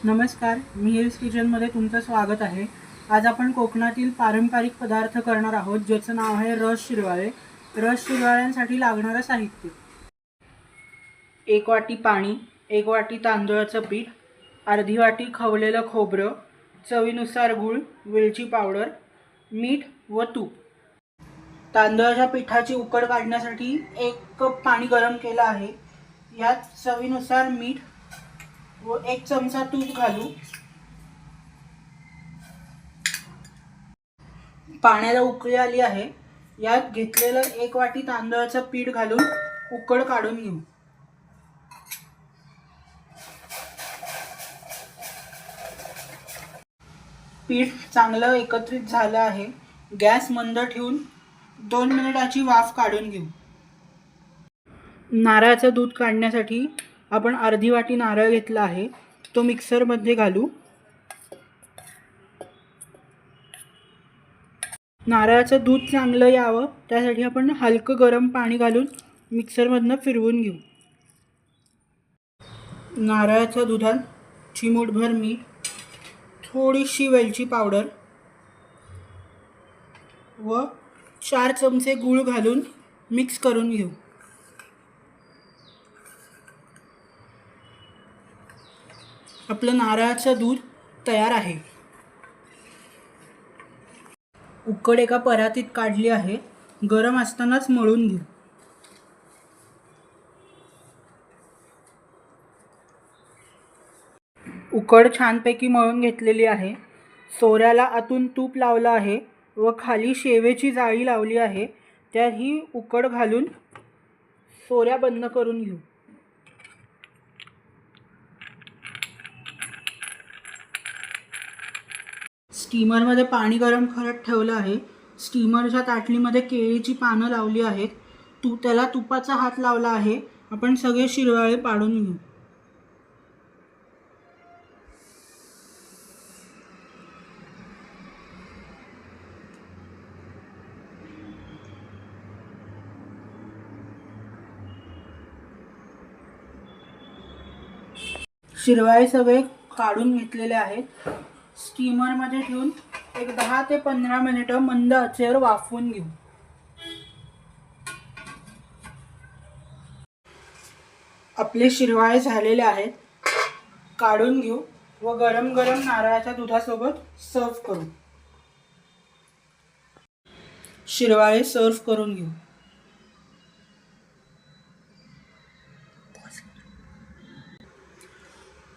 नमस्कार, मी हिल्स किचनमध्ये तुमचं स्वागत आहे। आज आपण कोकणातील पारंपरिक पदार्थ करणार आहोत ज्याचं नाव आहे रस शिरवाळे। रस शिरवाळ्यांसाठी लागणारं साहित्य: 1 वाटी पाणी, 1 वाटी तांदळाचं पीठ, अर्धी वाटी खवलेलं खोबरं, चवीनुसार गूळ, वेलची पावडर, मीठ व तूप। तांदळाच्या पिठाची उकड काढण्यासाठी 1 कप पाणी गरम केलं आहे। यात चवीनुसार मीठ व 1 चमचा तूप घालू। पाण्याला उकळी आली आहे। यात घेतलेलं 1 वाटी तांदळाचं पीठ घालून उकड काढून घेऊ। पीठ चांगलं एकत्रित झालं आहे। गॅस मंद ठेवून 2 मिनिटाची वाफ काढून घेऊ। नारळाचं दूध काढण्यासाठी आपण अर्धी वाटी नारळ घेतला आहे, तो मिक्सरमध्ये घालू। नारळाचं दूध चांगलं यावं त्यासाठी आपण हलकं गरम पाणी घालून मिक्सरमधनं फिरवून घेऊ। नारळाच्या दुधात चिमूटभर मीठ, थोडीशी वेलची पावडर व 4 चमचे गूळ घालून मिक्स करून घेऊ। आपलं नारळाचं दूध तयार आहे। उकड एका परातीत काढली आहे। गरम असतानाच मळून घेऊ। उकड छानपैकी मळून घेतलेली आहे। सोऱ्याला आतून तूप लावलं आहे व खाली शेवेची जाळी लावली आहे। त्यात ही उकड घालून सोऱ्या बंद करून घेऊ। स्टीमरमध्ये पाणी गरम करत ठेवलं आहे। स्टीमरच्या ताटलीमध्ये केळीची पानं लावली आहेत। त्याला तुपाचा हात लावला आहे। आपण सगळे शिरवाळे पाडून घेऊ। शिरवाळे सगळे काढून घेतलेले आहेत। स्टीमरमध्ये ठेवून एक 10 ते 15 मिनिटं मंद आचेवर वाफवून घेऊ। आपले शिरवाळे झालेले आहेत, काढून घेऊ व गरम गरम नारळाच्या दुधासोबत सर्व करू। शिरवाळे सर्व करून घेऊ।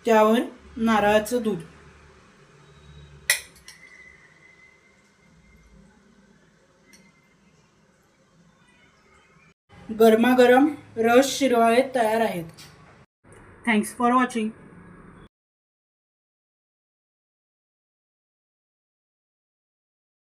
त्यावर नारळाचं दूध, गरमागरम रस शिरवाळे तयार आहेत। Thanks for watching.